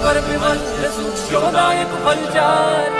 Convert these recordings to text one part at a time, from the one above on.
रघुबर विमल सुखदायक फलचार।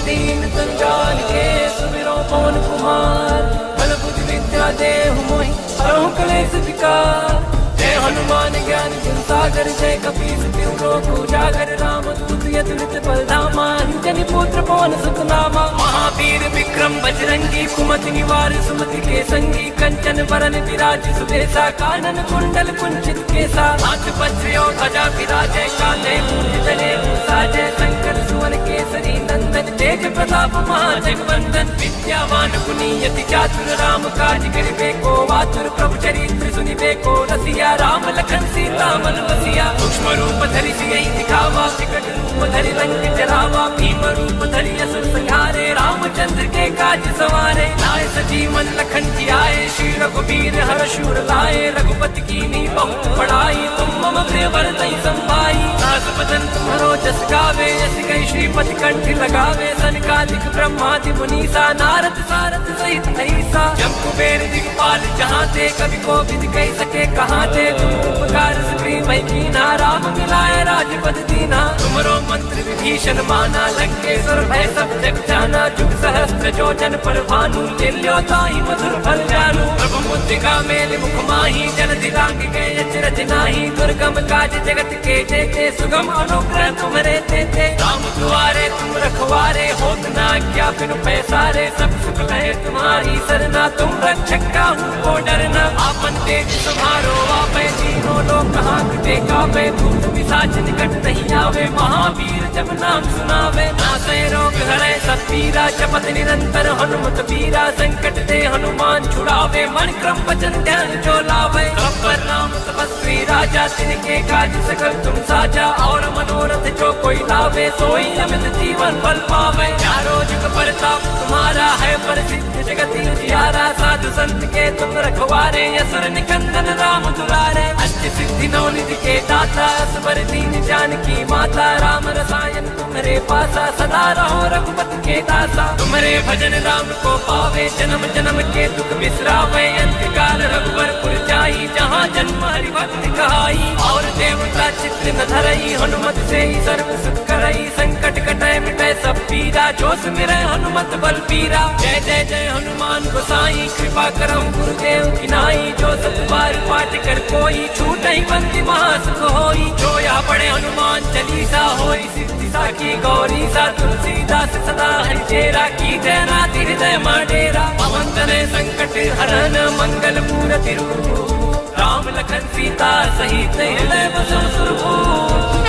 दीन संजाल के सुमिरो पवन कुमार। बल बुद्धि विद्या देहु मोहि हरहु कलेश विकार। जय हनुमान ज्ञान गुण सागर जय कपीस तिहु लोक उजागर। राम दूत अतुलित बल धामा। अंजनी पुत्र पवन सुत नामा। महावीर विक्रम बजरंगी कुमति निवार सुमति के संगी। कंचन बरन विराज सुबेसा कानन कुंडल कुंचित केसा। हाथ वज्र और ध्वजा विराजय काले मूंज जने साजय। शंकर सुवन केसरी नंदन तेज प्रताप महाजगवंदन। विद्यावान गुणी अति चातुर राम काज करिबे को आतुर। प्रभु चरित्र सुनिबे को रसिया। राम लखन सीता मन बसिया। सूक्ष्म रूप धरि सियहि दिखावा। विकट रूप धरि लंक जरावा। भीम रूप धरि असुर संहारे। रामचंद्र के काज सवारे। लाए सजीवन लखन जियाए। श्री रघुबीर हर शूर लाए। रघुपति कीन्ही बहुत बड़ाई। तुम मम प्रिय भरतहि संभाई। दास बदन तुम्हारो जस गावे। यस गई श्रीपति कंठ लगावे। सनकादिक ब्रह्मादि मुनीसा। नारद सारद सहित अहिसा। जब कुबेर दिगपाल जहाँ ते कवि को विद कह सके कहाँ ते। तुम उपकार सुग्रीव कीन्हा। राम मिलाए राजपद दीन्हा। तुमरो मंत्र विभीषण माना। लंकेश्वर भय सब जग जाना। जुग सहस्त्र जो जन पर भानु। लील्यो ताहि मधुर फल जानू। प्रभु मुद्रिका मेल मुख माही। जन दिलांग गए अचरज नाही। दुर्गम काज जगत के जेते। सुगम अनुग्रह तुम्हारे तेते। राम दुआरे तुम रखवारे। होत न आज्ञा बिनु पैसारे। सब सुख लहे तुम्हारी सरना। तुम रक्षक काहू को डरना। आपन तेज तुम्हारो आपै। तीनों लोक हांकते कांपे। भूत पिशाच निकट नहीं आवे। महावीर जब नाम सुनावे। नासै रोग हरै सब पीरा। जपत निरंतर हनुमत बीरा। संकट ते हनुमान छुड़ावे। मन क्रम वचन ध्यान जो लावे। पर राम तपस्वी राजा। तिनके काज सकल तुम साजा। और मनोरथ जो कोई लावे। सोई अमित जीवन फल पावे। चारों जुग परताप तुम्हारा है। प्रसिद्ध जगत उजियारा। साधु संत के तुम रखवारे। असुर निकंदन राम दुलारे। अष्ट सिद्धि नौ निधि के दाता। असबर दीन जानकी माता। राम रसायन तुम्हारे पासा। सदा रहो रघुपति के दासा। तुम्हारे भजन राम को पावे। जन्म जन्म के दुख बिसरावे। अंतकाल रघुबरपुर जाई। जहाँ जन्म हरि भक्त कहाई। और देवता चित्त न धरई। हनुमत से ही सर्व सुख करई। संकट कटै मिटै सब पीरा। जो सुमिरै हनुमत बल पीरा। जय जय जय हनुमान गोसाई। कृपा करहु गुरुदेव की नाई। जो सत बार पाठ कर कोई। छूटहि बंदी महासुख होई। जो या पढ़े हनुमान चालीसा। होई सिद्धि साखी गौरी सा। तुलसीदास सदा हरिचेरा। की जय नाथ हृदय माडेरा। पवन तनय संकट हरन। मंगल मूरति रूप। राम लखन सीता सहित हृदय बसु सुरभूप।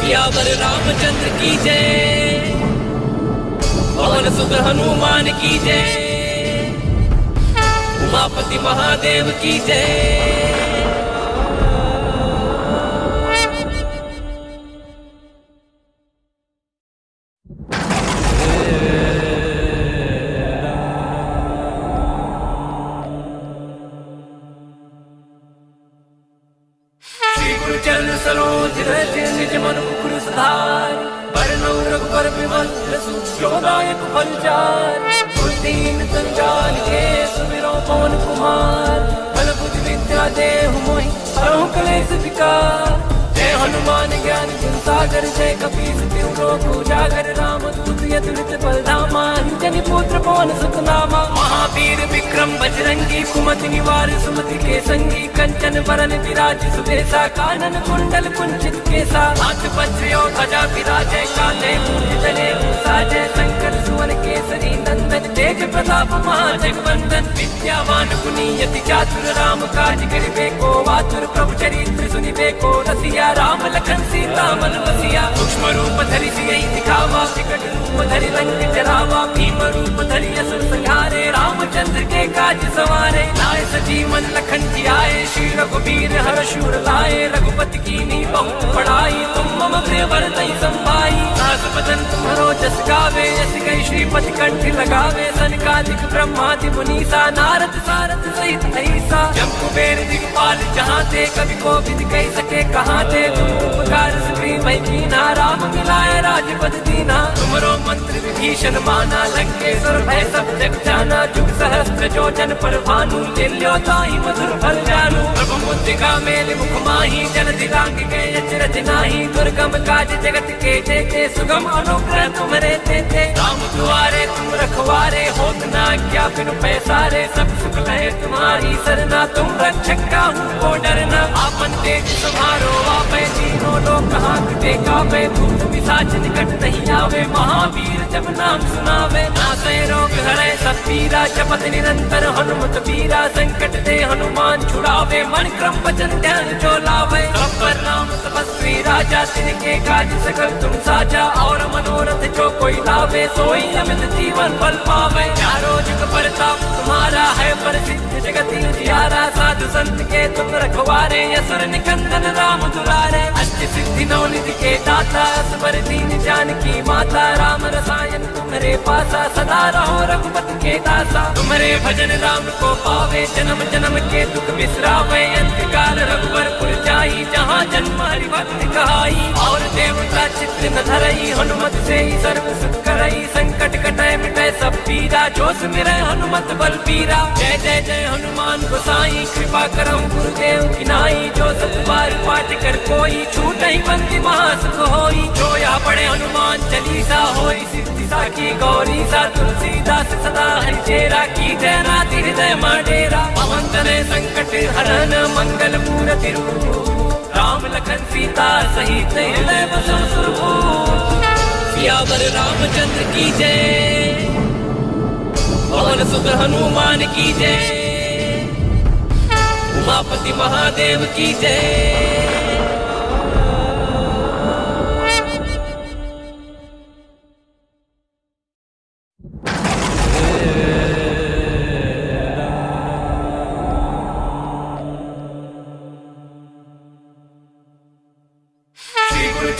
सियावर रामचंद्र की जय। पवन सुत हनुमान की जय। उमापति महादेव की जय। श्री गुरु चरण सरोज रज निज मन मुकुर सुधार। बरनौ रघुबर विमल सुखदायक फलचार। दीन संजाल के सुमिरो पवन कुमार। बल बुद्धि विद्या देहु मोहि हरहु कलेश विकार। जय हनुमान ज्ञान गुण सागर जय कपीस तिहु लोक उजागर। राम दूत अतुलित बल धामा। अंजनी पुत्र पवन सुत नामा। महावीर विक्रम बजरंगी कुमति निवार सुमति के संगी। कंचन बरन विराज सुबेसा। कानन कुंडल कुंचित केसा। हाथ वज्र और ध्वजा विराजय काले मूंज जने साजय। शंकर सुवन केसरी नंदन तेज प्रताप महाजगवंदन। विद्यावान गुणी अति चातुर राम काज करिबे को आतुर। प्रभु चरित्र सुनिबे को रसिया। राम लखन सीता मन बसिया। सूक्ष्म रूप धरि सियहि दिखावा। विकट रूप धरि लंक जरावा। भीम रूप धरि असुर संहारे। रामचंद्र के काज सवारे। लाए सजीवन लखन जियाए। श्री रघुबीर हर शूर लाए। रघुपति कीन्ही बहुत बड़ाई। तुम मम प्रिय भरतहि संभाई। दास बदन तुम्हारो जस गावे, यस गई श्रीपति कंठ लगावे। सनकादिक ब्रह्मादि मुनीसा, नारद सारद सहित ऐसा। जब कुबेर दिक्पाल जहाँ थे, कवि को विद कह सके कहाँ थे। तुम उपकार सुग्रीव कीना, राम मिलाए राजपद दीना। तुमरो मंत्र विभीषण माना, लंकेश्वर भय सब जग जाना। जुग सहस्त्र जो जन पर भानु, लील्यो ताहि मधुर फल जानू। प्रभु मुद्रिका मेल मुख माही, जन दिलांग गए अचरज नाही। दुर्गम काज जगत के जेते, सुगम अनुग्रह तुम्हारे तेते। राम दुआरे तुम रखवारे, होत ना क्या बिनु पैसारे। सब सुख लहे तुम्हारी सरना, तुम रक्षक काहू को डरना। आपन तेज तुम्हारो आपे, तीनों लोग कहाँ टेका पे। भूत पिशाच निकट नहीं आवे, महावीर जब नाम सुनावे। नासै रोग हरै सब पीरा, जपत निरंतर हनुमत बीरा। संकट दे हनुमान छुड़ावे, मन क्रम वचन ध्यान जो लावे। पर नाम तपस्वी राजा, तिनके काज सकल तुम साजा। और मनोरथ जो कोई लावे, सोई अमित जीवन फल पावे। चारों जुग परताप तुम्हारा है, प्रसिद्ध जगत उजियारा। साधु संत के तुम रखवारे, असुर निकंदन राम दुलारे। अष्ट सिद्धि नौ निधि के दाता, असबर दीन जानकी माता। राम रसायन तुम्हारे पासा, सदा रहो रघुपति के दासा। तुम्हारे भजन राम को पावे, जन्म जन्म के दुख बिसरावे। अंत काल रघुवर पुर जाई, जहाँ जन्म हरि भक्त कहाई। और देवता चित्र न धरई, हनुमत से ही सर्व सुख करई। संकट कटै मिटै सब पीरा, जो सुमिरै हनुमत बल बीरा। जय जय जय हनुमान गोसाई, कृपा करहु गुरुदेव की नाई। जो सत बार पाठ कर कोई, छूटहि बंदी महासुख होई। जो या पढ़े हनुमान चालीसा, होई सिद्धि साखी गौरी सा। तुलसीदास सदा हरिचेरा, की जय नाथ हृदय माडेरा। पवन तनय संकट हरन, मंगल मूरति रूप। राम लखन सीता सहित हृदय बसो सुरभूप। सियावर रामचंद्र की जय, पवन सुत हनुमान की जय। उमापति महादेव की जय।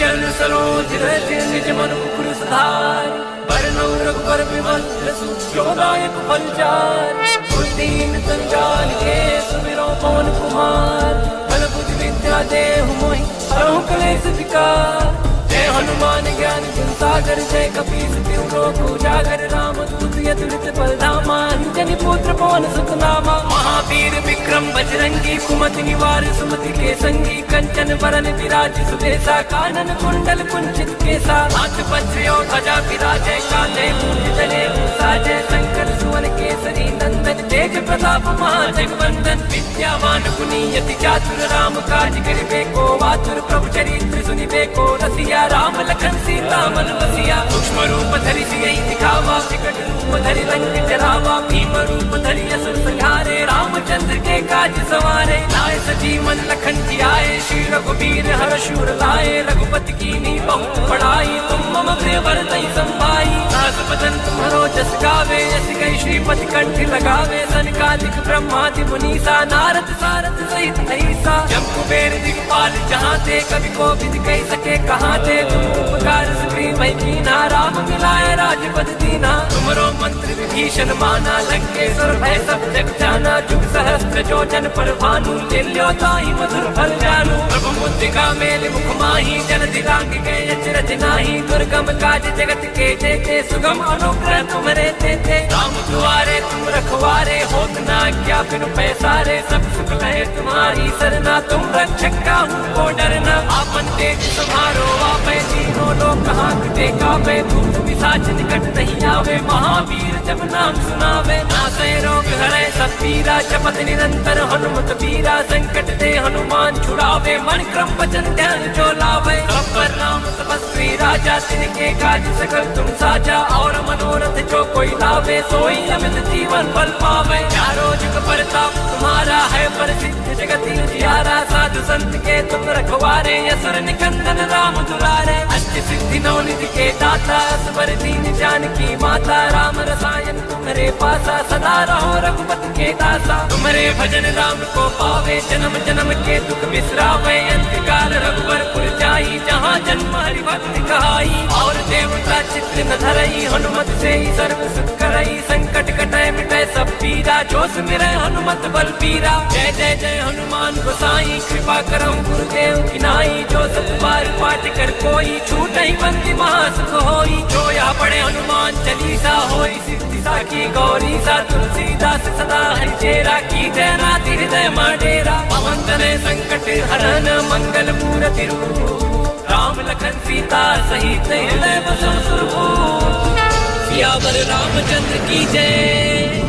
चरण सरोज रज निज मन मुकुर सुधार। बरनौ रघुबर विमल जसु, जो दायक फल चार। दीन संजाल के सुमिरो पवन कुमार। बल बुद्धि विद्या देहु मोहि, हरहु क्लेश विकार। जय हनुमान ज्ञान गुण सागर, जय कपीस तिहु लोक उजागर। राम दूत अतुलित बल धामा, अंजनी पुत्र पवन सुत नामा। महावीर विक्रम बजरंगी, कुमति निवार सुमति के संगी। कंचन बरन विराज सुबेसा, कानन कुंडल कुंचित केसा। हाथ वज्र और ध्वजा विराजै, कांधे मूंज जने साजै। शंकर सुवन केसरी नंदन, तेज प्रताप महाजगवंदन। विद्यावान गुणी अति चातुर, राम काज करिबे को आतुर। प्रभु चरित्र सुनिबे को रसिया, राम लखन सीता मन बसिया। सूक्ष्म रूप धरि सियहि दिखावा, विकट रूप धरि लंक जरावा। भीम रूप धरि असुर संहारे, रामचंद्र के काज सवारे। लाए सजीवन लखन जियाए, श्री रघुबीर हर शूर लाए। रघुपति कीन्ही बहुत बड़ाई, तुम मम प्रिय भरतहि संभाई। दास बदन तुम्हारो जस गावे, यस गई श्रीपति कंठ लगावे। सनकादिक ब्रह्मादि मुनीसा, नारद सारद सहित ऐसा। जब कुबेर दिक्पाल जहाँ थे, कवि को विद कह सके कहाँ थे। तुम उपकार सुग्रीव कीना, राम मिलाए राजपद दीना। तुमरो मंत्र विभीषण माना, लंकेश्वर भय सब जग जाना। जुग सहस्त्र जो जन पर भानु, लील्यो ताहि मधुर फल जानू। प्रभु मुद्रिका मेल मुख माही, जन दिलांग गए अचरज नाही। दुर्गम काज जगत के जेते, सुगम अनुग्रह तुम्हारे तेते। राम दुआरे तुम रखवारे, होत ना क्या बिनु पैसारे। सब सुख लहे तुम्हारी सरना, तुम रक्षक काहू को डरना। आपन तेज तुम्हारो आपे, तीनों लोग कहाँ टेका पे। भूत पिशाच निकट नहीं आवे, महावीर जब नाम सुनावे। नासै रोग हरै सब पीरा, जपत निरंतर हनुमत बीरा। संकट दे हनुमान छुड़ावे, मन क्रम वचन ध्यान जो लावे। पर नाम तपस्वी राजा, तिनके काज सकल तुम साजा। और मनोरथ जो कोई लावे, सोई अमित जीवन फल पावे। चारों जुग परताप तुम्हारा है, प्रसिद्ध जगत उजियारा। साधु संत के तुम रखवारे, असुर निकंदन राम दुलारे। अष्ट सिद्धि नौ निधि के दाता, असबर दीन जानकी माता। राम रसायन तुम्हारे पासा, सदा रहो रघुपति के दासा। तुम्हारे भजन राम को पावे, जन्म जन्म के दुख बिसरावे। अंत काल रघुवर पुर जाई, जहाँ जन्म हरि भक्त कहाई। और देव चित्र न धरई हनुमत से ही सर्व सुख करई संकट कटै मिटै सब पीरा जो सुमिरै हनुमत बल पीरा जय जय जय हनुमान गोसाई कृपा करहु गुरुदेव की नाई जो सत बार पाठ कर कोई छूटहि बंदी महासुख होई जो या पढ़े हनुमान चालीसा होई सिद्धि साखी गौरी सा तुलसीदास सदा हरिचेरा की जय नाथ हृदय माडेरा पवन तनय संकट हरन मंगल मूर्ति रूप राम लखन सीता सहित हृदय बसहु सुरभूप सियावर रामचंद्र की जय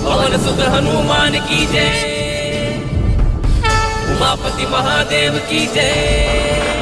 पवन सुत हनुमान की जय उमापति महादेव की जय।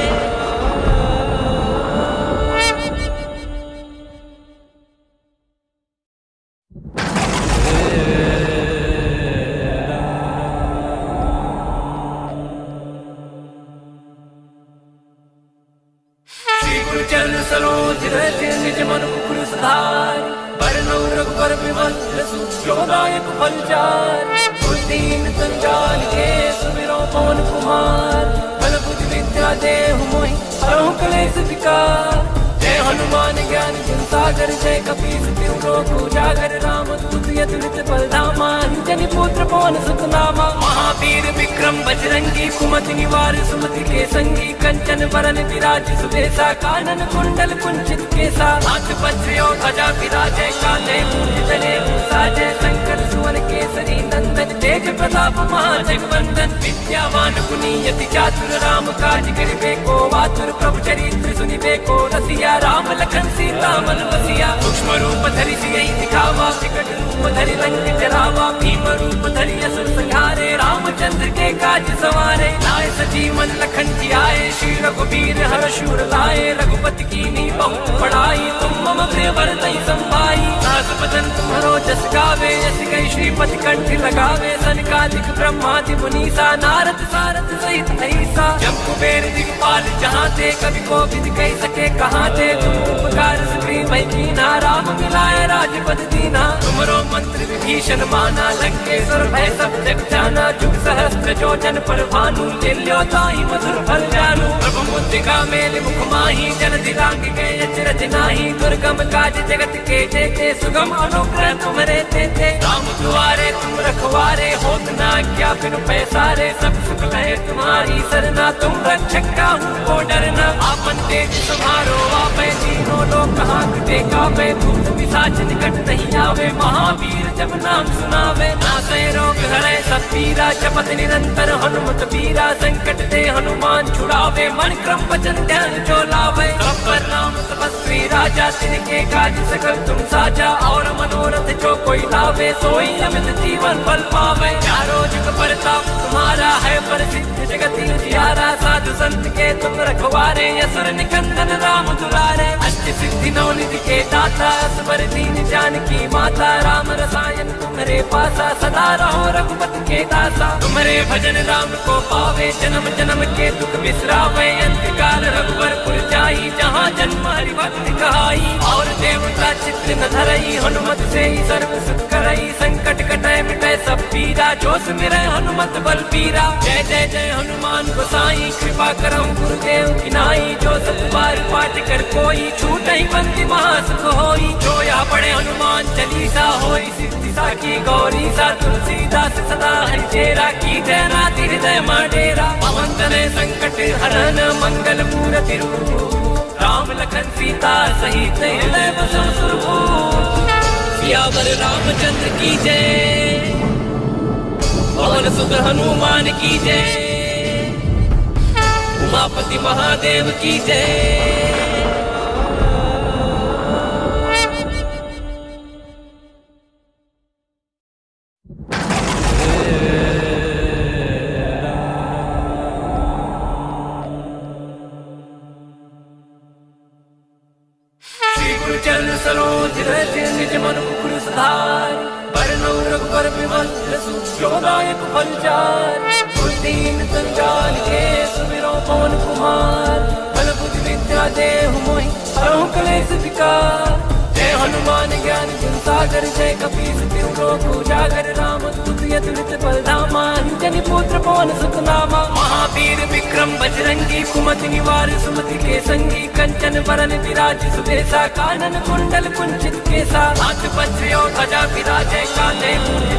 चरण सरोज रज निज मन मुकुर सुधार बरनौ रघुबर विमल जसु जोदायक फलचार बुद्धिहीन संजाल के सुमिरो पवन कुमार बल बुद्धि विद्या देहु मोहि हरहु कलेश विकार जय हनुमान ज्ञान गुण सागर जय कपीस तिहु लोक उजागर रामदूत अतुलित बल धामा अंजनी पुत्र पवन सुत नामा महावीर विक्रम बजरंगी कुमति निवार सुमति के संगी कंचन वरन विराज सुबेसा कानन कुंडल कुंचित केसा हाथ वज्र और ध्वजा विराजय कांधे मूंज जने साजय शंकर सुवन केसरी नंदन तेज प्रताप महाजगवंदन विद्यावान गुणी यति चातुर राम काज करिबे को आतुर प्रभु चरित्र सुनिबे को रसिया राम लखन सीता मन बसिया सूक्ष्म रूप धरि सियहि दिखावा विकट रूप धरि लंक जरावा भीम रूप धरि असुर संहारे रामचंद्र के काज सवारे लाए सजीवन लखन जी आए श्री रघुवीर हर शूर लाए रघुपति कीन्ही बहुत बड़ाई तुम मम प्रिय भरतहि संभाई नाथ बदन तुम्हारो जस गावे यस कहि श्रीपति कंठ लगावे सनकादिक ब्रह्मादि मुनीसा नारद सारद सहित ऐसा जब कुबेर दिखपाल जहाँ थे कवि को विद कह सके कहाँ थे तुम उपकार सुग्रीव कीन्हा राम मिलाए राजपद दीन्हा तुमरो मंत्र विभीषण माना लंकेश्वर भय सब जग जाना जुग सहस्त्र जो जन पर भानु लील्यो ताहि मधुर फल जानू प्रभु मुद्रिका मेल मुख माही जन दिलांग गए अचरज नाही दुर्गम काज जगत के जेते सुगम अनुग्रह तुम्हारे तेते राम दुआरे तुम रखवारे होत न आज्ञा बिनु पैसारे सब सुख लहे तुम्हारी सरना तुम रक्षक काहू को डरना आपन तेज तुम्हारो आपै तीनों लोक हांकते कापे भूत पिशाच निकट नहीं आवे महावीर जब नाम सुनावे नासै रोग हरै सब पीरा जपत निरंतर हनुमत वीरा संकट दे हनुमान छुड़ावे मन क्रम वचन ध्यान जो लावे अपर नाम तपस्वी राजा तिनके काज सकल तुम साजा और मनोरथ जो कोई लावे सोई अमित जीवन फल पावे चारों जुग परताप तुम्हारा है प्रसिद्ध जगत उजियारा साधु संत के तुम रखवारे असुर निकंदन राम दुलारे अष्ट सिद्धि नवनिधि के दाता असबर दीन जानकी माता राम रसायन तुम्हारे पासा सदा रहो रघुपति के दासा तुम्हारे भजन राम को पावे जन्म जन्म के दुख बिसरावे अंतकाल रघुवर पुर जाई जहाँ जन्म हरि भक्त कहाई और देवता चित्र न धरई हनुमत से ही सर्व सुख करई संकट कटै मिटै सब पीरा जो सुमिरै हनुमत बल पीरा जय जय जय हनुमान गोसाई कृपा करहु गुरुदेव की नाई जो सत बार पाठ कर कोई छूटहि बंदी महासुख होई जो या पढ़े हनुमान चालीसा होई सिद्धि साखी गौरी सा तुलसीदास सदा हरिचेरा की जय नाथ हृदय माडेरा पवन तनय संकट हरन मंगल मूर्ति रूप राम लखन सीता सहित हृदय बसहु सुरभूप सियावर रामचंद्र की जय पवन सुत हनुमान की जय उमापति महादेव की जय। चरण सरोज रज निज मन मुकुर सुधार बरनौ रघुबर विमल जसु जोदायक फलचार बुद्धिहीन संजाल के सुमिरो पवन कुमार बल बुद्धि विद्या देहु मोहि हरहु कलेश विकार जय हनुमान ज्ञान गुण सागर जय कपीस तिहु लोक उजागर रामदूत अतुलित बल धामा अंजनी पुत्र पवन सुत नामा महावीर महावीर विक्रम बजरंगी कुमति निवार सुमति के संगी कंचन बरन विराज सुबेसा कानन कुंडल कुंचित केसा हाथ वज्र ध्वजा विराजय काले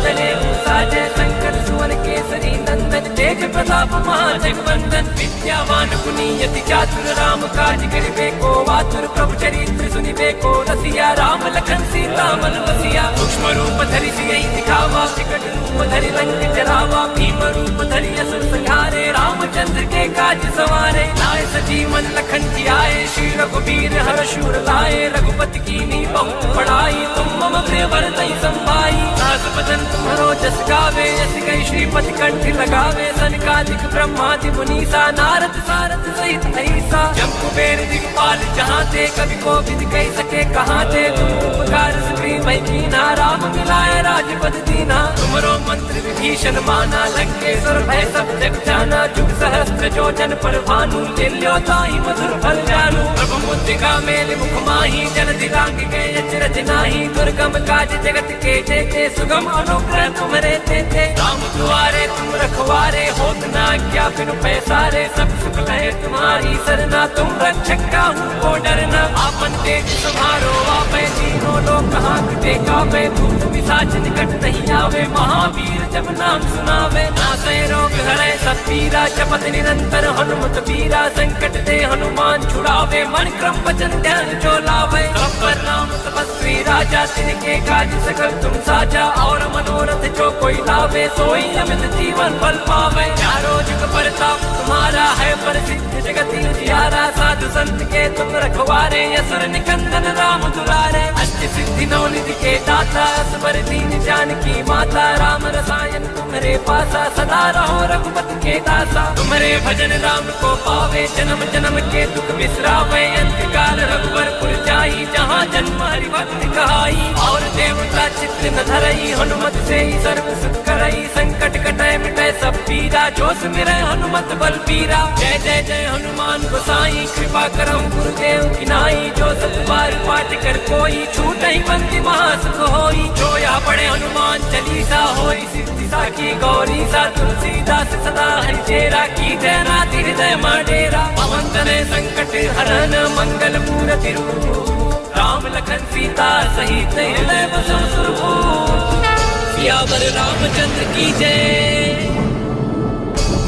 जले साजय शंकर सुवन केसरी नंदन तेज प्रताप महाजगवंदन विद्यावान गुणीयति चातुर राम काज करिबे को आतुर प्रभु चरित्र सुनिबे को रसिया राम लखन सीता मन बसिया सूक्ष्म रूप धरि सियहि दिखावा विकट रूप धरि लंक जरावा भीम रूप धरि असुर संहारे रामचंद्र के काज सवारे लाए सजीवन लखन जी आए श्री रघुबीर हर शूर लाए रघुपति कीन्ही बहुत बड़ाई तुम मम प्रिय भरतहि संभाई दास बदन तुम्हारो जस गावे यस कहि श्रीपति कंठ लगावे सनकादिक ब्रह्मादि मुनीसा नारद सारद सहित ऐसा जब कुबेर दिखपाल जहाँ थे कवि कोविद कह सके कहाँ थे तुम उपकार सुग्रीव मैं कीन्हा राम मिलाए राजपद दीन्हा तुमरो मंत्र विभीषण माना लंकेश्वर भय सब जग जाना जुग सहस्त्र जो जन पर भानु लील्यो ताहि मधुर फल जानू प्रभु मुद्रिका मेल मुख माही जन दिलांग गए अचरज नाही दुर्गम काज जगत के जेते सुगम अनुग्रह तुम्हारे तेते राम दुआरे तुम रखवारे होत न आज्ञा बिनु पैसारे सब सुख लहे तुम्हारी सरना तुम रक्षक काहू को डरना आपन तेज तुम्हारो आपै तीनों लोक हाथ टेका वे भूत पिशाच निकट नहीं आवे महावीर जब नाम सुनावे नासै रोग हरै सब पीरा जपत निरंतर हनुमत वीरा संकट ते हनुमान छुड़ावे मन क्रम वचन ध्यान जो लावे अपर नाम तपस्वी राजा तिनके काज सकल तुम साजा और मनोरथ जो कोई लावे सोई अमित जीवन फल पावे चारों जुग परताप तुम्हारा है प्रसिद्ध जगत उजियारा साधु संत के तुम रखवारे असुर निकंदन राम दुलारे अष्ट सिद्धि नौ निधि के दाता असबर दीन जानकी माता राम रसायन तुम्हारे पासा सदा रहो रघुपति के दासा तुम्हारे भजन राम को पावे जन्म जन्म के दुख बिसरावे अंत काल रघुवरपुर जाई जहाँ जन्म हरि भक्त कहाई और देवता चित्त न धरई हनुमत से ही सर्व सुख करई संकट कटै मिटै सब पीरा जो सुमिरै हनुमत बल पीरा जय जय जय हनुमान गोसाई कृपा करम गुरुदेव की नाई जो सत बार पाठ कर कोई छूटहि बंदी महासुख होई जो या पढ़े हनुमान चालीसा होई सिद्धि साखी गौरी सा तुलसीदास सदा हरिचेरा की जय नाथ हृदय माडेरा पवन तनय संकट हरन मंगल मूर्ति रूप राम लखन सीता सहित हृदय बसव सुरभूप सियावर रामचंद्र की जय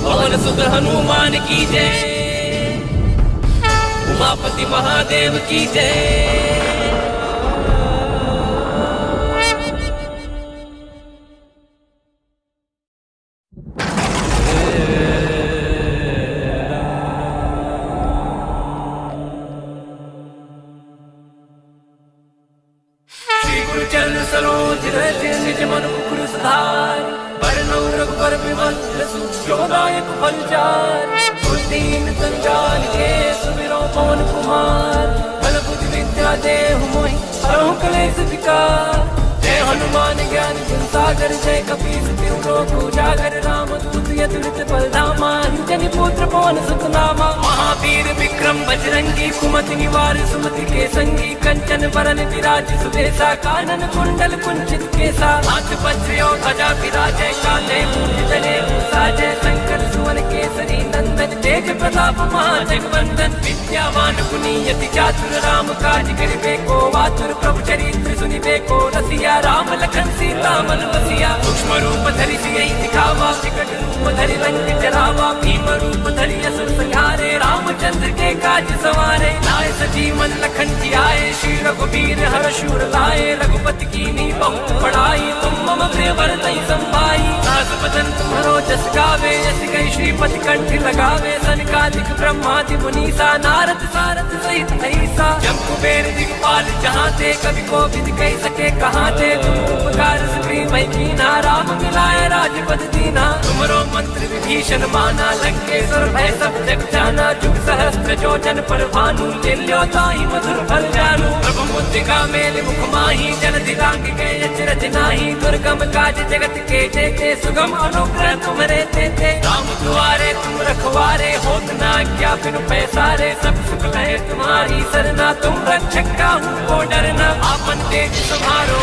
पवन सुत हनुमान की जय उमापति महादेव की जय। चरण सरोज रज निज मन मुकुर सुधार बरनौ रघुबर विमल जसु जोदायक फलचार दीन संजाल के सुमिरो पवन कुमार बल बुद्धि विद्या देहु मोहि हरहु कलेश विकार जय हनुमान ज्ञान गुण सागर जय कपीस तिहु लोक उजागर राम दूत अतुलित बल धामा अंजनी पुत्र पवन सुत नामा महावीर विक्रम बजरंगी कुमति निवार सुमति के संगी कंचन बरन विराज सुबेसा कानन कुंडल कुंचित केसा हाथ वज्र ध्वजा विराजय काले जले साजय शंकर सुवन केसरी नंदन तेज प्रताप महाजगवंदन विद्यावान गुणीयति चातुर राम काज करिबे को आतुर प्रभु चरित्र सुनिबे को रसिया राम लखन सीता मन बसिया सूक्ष्म रूप धरि सियहि दिखावा विकट रूप धरि लंक जरावा भीम रूप धरि असुर संहारे रामचंद्र के काज सवारे लाए सजीवन लखन जी आए श्री रघुबीर हर शूर लाए रघुपति कीन्ही बहुत बड़ाई तुम मम प्रिय भरतहि संभाई दास बदन तुम्हारो जस गावे यस कहि श्रीपति कंठ लगावे सनकादिक ब्रह्मादि मुनीसा नारद सारद सहित ऐसा जब कुबेर दिखपाल जहाँ थे कवि कोविद कह सके कहाँ थे तुम उपकार सुग्रीव मैं कीन्हा राम मिलाए राजपद दीन्हा तुमरो मंत्र विभीषण माना लंकेश्वर भय सब जग जाना जुग सहस्त्र जो जन पर भानु लील्यो ताहि मधुर फल जानू प्रभु मुद्रिका मेल मुख माही जन दिलांग गए अचरज नाही दुर्गम काज जगत के जेते सुगम अनुग्रह तुम्हारे तेते राम दुआरे तुम रखवारे होत न आज्ञा बिनु पैसारे सब सुख लहे तुम्हारी सरना तुम रक्षक काहू को डरना आपन तेज तुम्हारो